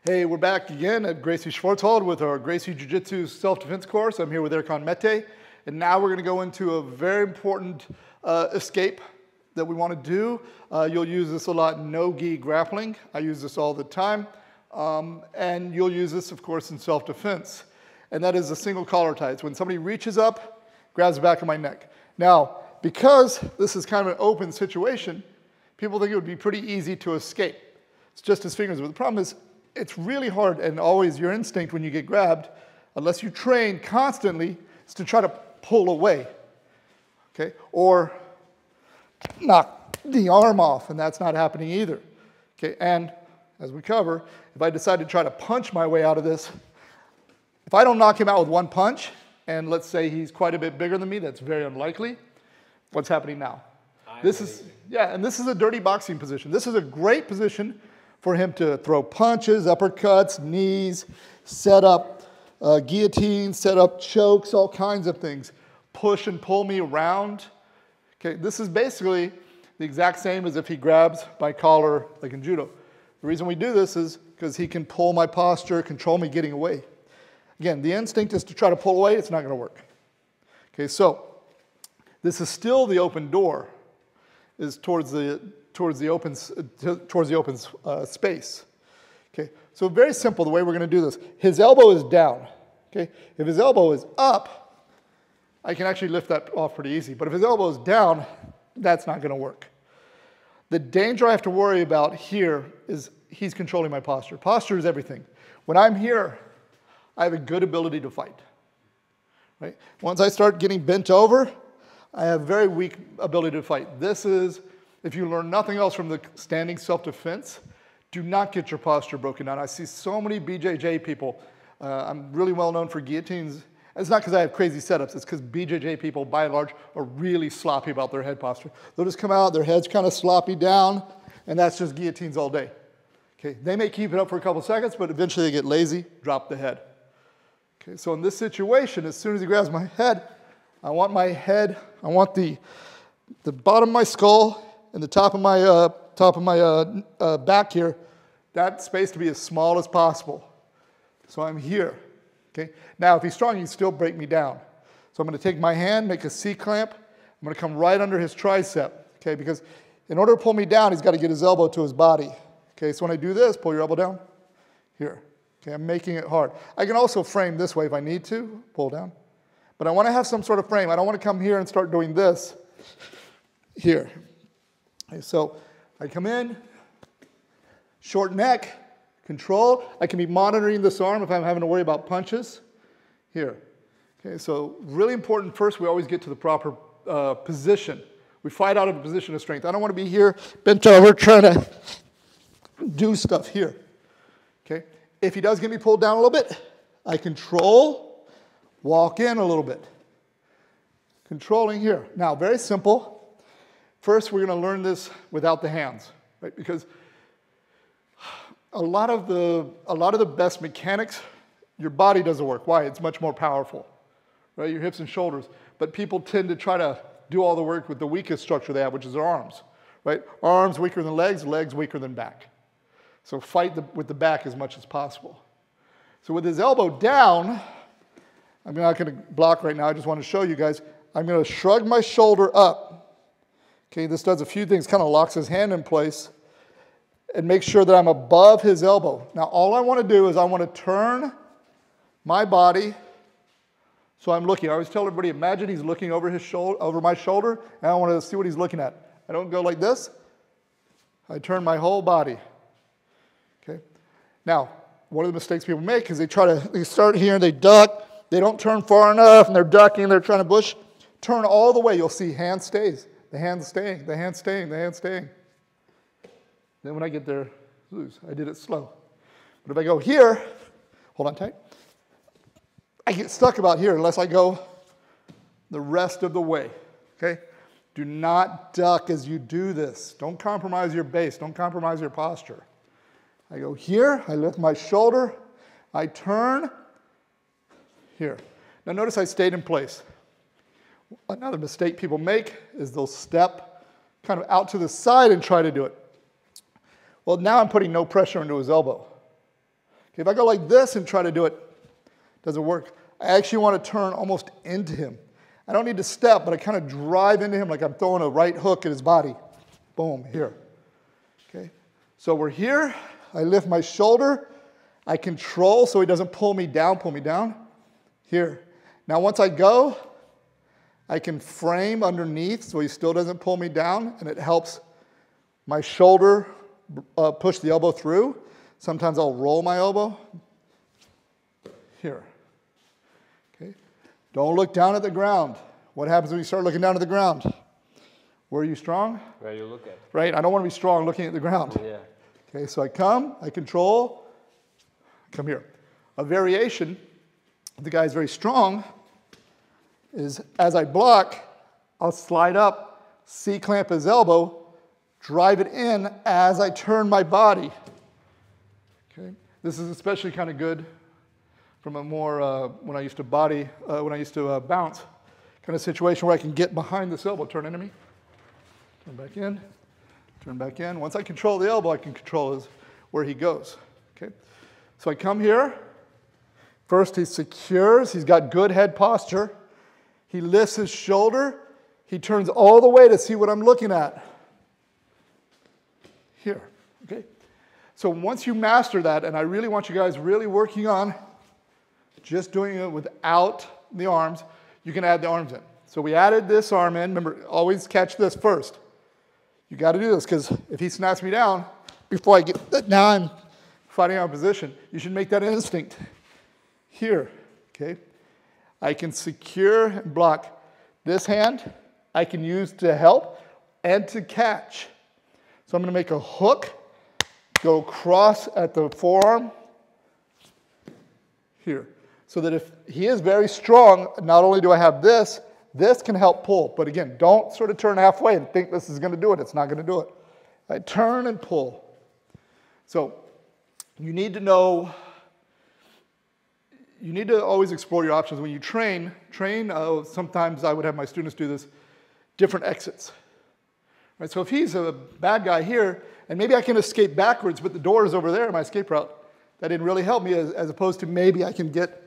Hey, we're back again at Gracie Schwartzwald with our Gracie Jiu-Jitsu self-defense course. I'm here with Erkan Mete, and now we're going to go into a very important escape that we want to do. You'll use this a lot in no-gi grappling. I use this all the time, and you'll use this, of course, in self-defense. And that is a single collar tie. It's when somebody reaches up, grabs the back of my neck. Now, because this is kind of an open situation, people think it would be pretty easy to escape. It's just his fingers, but the problem is, it's really hard, and always your instinct when you get grabbed, unless you train constantly, is to try to pull away, okay? Or knock the arm off, and that's not happening either, okay? And as we cover, if I decide to try to punch my way out of this, if I don't knock him out with one punch, and let's say he's quite a bit bigger than me, that's very unlikely. What's happening now? This is a dirty boxing position. This is a great position for him to throw punches, uppercuts, knees, set up guillotines, set up chokes, all kinds of things. Push and pull me around. Okay, this is basically the exact same as if he grabs my collar like in judo. The reason we do this is because he can pull my posture, control me getting away. Again, the instinct is to try to pull away. It's not going to work. Okay, so this is still the open door, is towards the open space. Okay, so very simple the way we're going to do this. His elbow is down. Okay, if his elbow is up, I can actually lift that off pretty easy. But if his elbow is down, that's not going to work. The danger I have to worry about here is he's controlling my posture. Posture is everything. When I'm here, I have a good ability to fight. Right? Once I start getting bent over, I have very weak ability to fight. This is, if you learn nothing else from the standing self-defense, do not get your posture broken down. I see so many BJJ people. I'm really well known for guillotines. It's not because I have crazy setups. It's because BJJ people, by and large, are really sloppy about their head posture. They'll just come out, their head's kind of sloppy down, and that's just guillotines all day. Okay, they may keep it up for a couple seconds, but eventually they get lazy, drop the head. Okay, so in this situation, as soon as he grabs my head, I want the bottom of my skull and the top of my back here, that space to be as small as possible. So I'm here, okay? Now, if he's strong, he can still break me down. So I'm going to take my hand, make a C-clamp. I'm going to come right under his tricep, okay? Because in order to pull me down, he's got to get his elbow to his body. Okay, so when I do this, pull your elbow down, here. Okay, I'm making it hard. I can also frame this way if I need to, pull down. But I want to have some sort of frame. I don't want to come here and start doing this here. Okay, so I come in, short neck, control. I can be monitoring this arm if I'm having to worry about punches. Here. Okay, so really important, first we always get to the proper position. We fight out of a position of strength. I don't want to be here, bent over, trying to do stuff here. Okay? If he does get me pulled down a little bit, I control, walk in a little bit. Controlling here. Now, very simple. First, we're going to learn this without the hands, right? Because a lot of the best mechanics, your body doesn't work. Why? It's much more powerful, right? Your hips and shoulders. But people tend to try to do all the work with the weakest structure they have, which is their arms, right? Arms weaker than legs, legs weaker than back. So fight with the back as much as possible. So with his elbow down, I'm not going to block right now. I just want to show you guys. I'm going to shrug my shoulder up. Okay, this does a few things, kind of locks his hand in place and makes sure that I'm above his elbow. Now, all I want to do is I want to turn my body so I'm looking. I always tell everybody, imagine he's looking over his shoulder, over my shoulder, and I want to see what he's looking at. I don't go like this. I turn my whole body. Okay. Now, one of the mistakes people make is they start here and they duck. They don't turn far enough, and they're ducking. They're trying to push. Turn all the way. You'll see hand stays. The hand's staying, the hand's staying, the hand's staying. Then when I get there, loose. I did it slow. But if I go here, hold on tight, I get stuck about here unless I go the rest of the way, okay? Do not duck as you do this. Don't compromise your base. Don't compromise your posture. I go here, I lift my shoulder, I turn, here. Now notice I stayed in place. Another mistake people make is they'll step kind of out to the side and try to do it. Well, now I'm putting no pressure into his elbow. Okay, if I go like this and try to do it, it doesn't work. I actually want to turn almost into him. I don't need to step, but I kind of drive into him like I'm throwing a right hook at his body. Boom, here. Okay, so we're here. I lift my shoulder. I control so he doesn't pull me down. Here. Now once I go, I can frame underneath so he still doesn't pull me down, and it helps my shoulder push the elbow through. Sometimes I'll roll my elbow. Here. Okay. Don't look down at the ground. What happens when you start looking down at the ground? Where are you strong? Where you look at. Right? I don't want to be strong looking at the ground. Yeah. Okay, so I come, I control, come here. A variation, if the guy's very strong, is as I block, I'll slide up, C-clamp his elbow, drive it in as I turn my body. Okay, this is especially kind of good from a more, when I used to bounce, kind of situation where I can get behind this elbow, turn into me, turn back in, turn back in. Once I control the elbow, I can control where he goes. Okay, so I come here. First, he secures. He's got good head posture. He lifts his shoulder. He turns all the way to see what I'm looking at. Here. Okay. So once you master that, and I really want you guys really working on just doing it without the arms, you can add the arms in. So we added this arm in. Remember, always catch this first. You got to do this because if he snaps me down before I get, now I'm fighting out of position. You should make that an instinct. Here, okay? I can secure and block. This hand I can use to help and to catch. So I'm going to make a hook, go across at the forearm, here. So that if he is very strong, not only do I have this, this can help pull. But again, don't sort of turn halfway and think this is going to do it. It's not going to do it. I turn and pull. So you need to know, you need to always explore your options. When you train, sometimes I would have my students do this, different exits. Right, so if he's a bad guy here, and maybe I can escape backwards, but the door is over there, my escape route, that didn't really help me as opposed to maybe I can get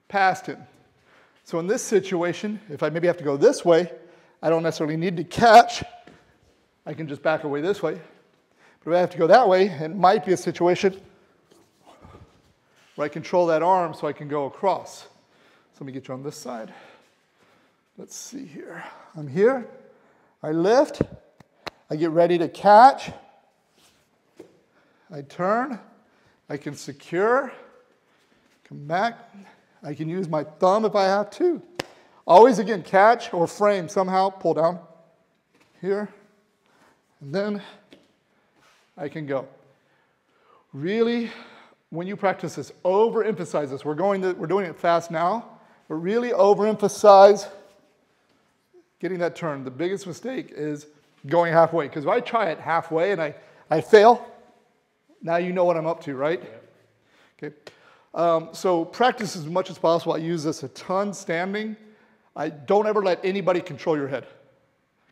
past him. So in this situation, if I maybe have to go this way, I don't necessarily need to catch. I can just back away this way. But if I have to go that way, it might be a situation where I control that arm so I can go across. So let me get you on this side. Let's see here. I'm here. I lift. I get ready to catch. I turn. I can secure. Come back. I can use my thumb if I have to. Always, again, catch or frame somehow. Pull down here. And then I can go. Really, when you practice this, overemphasize this. We're doing it fast now, but really overemphasize getting that turn. The biggest mistake is going halfway, because if I try it halfway and I fail, now you know what I'm up to, right? Yeah. Okay. So practice as much as possible. I use this a ton standing. I don't ever let anybody control your head.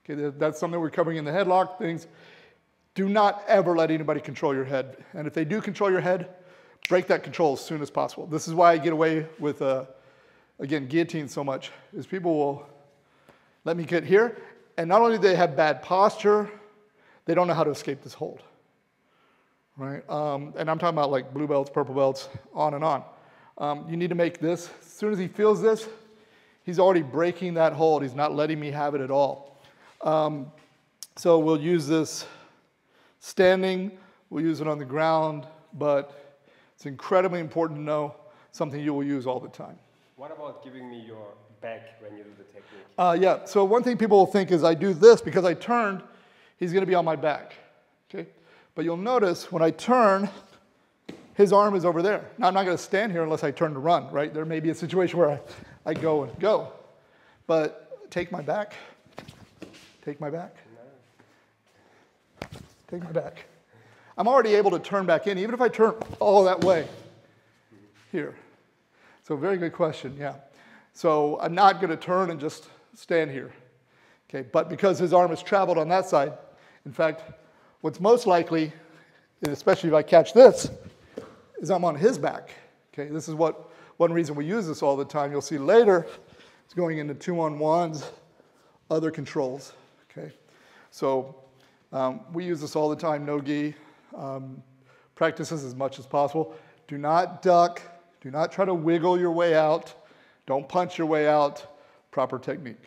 Okay, that's something we're covering in the headlock things. Do not ever let anybody control your head. And if they do control your head, break that control as soon as possible. This is why I get away with, again, guillotine so much, is people will let me get here, and not only do they have bad posture, they don't know how to escape this hold. Right? And I'm talking about like blue belts, purple belts, on and on. You need to make this, as soon as he feels this, he's already breaking that hold. He's not letting me have it at all. So we'll use this standing, we'll use it on the ground, but it's incredibly important to know something you will use all the time. What about giving me your back when you do the technique? Yeah, so one thing people will think is I do this because I turned, he's going to be on my back. Okay? But you'll notice when I turn, his arm is over there. Now, I'm not going to stand here unless I turn to run, right? There may be a situation where I go and go. But take my back. Take my back. Take my back. I'm already able to turn back in, even if I turn all that way. Here. So very good question, yeah. So I'm not going to turn and just stand here. Okay, but because his arm has traveled on that side, in fact, what's most likely, especially if I catch this, is I'm on his back. Okay, this is one reason we use this all the time. You'll see later, it's going into 2-on-1s, other controls. Okay, so we use this all the time, no gi. Practice this as much as possible. Do not duck. Do not try to wiggle your way out. Don't punch your way out. Proper technique.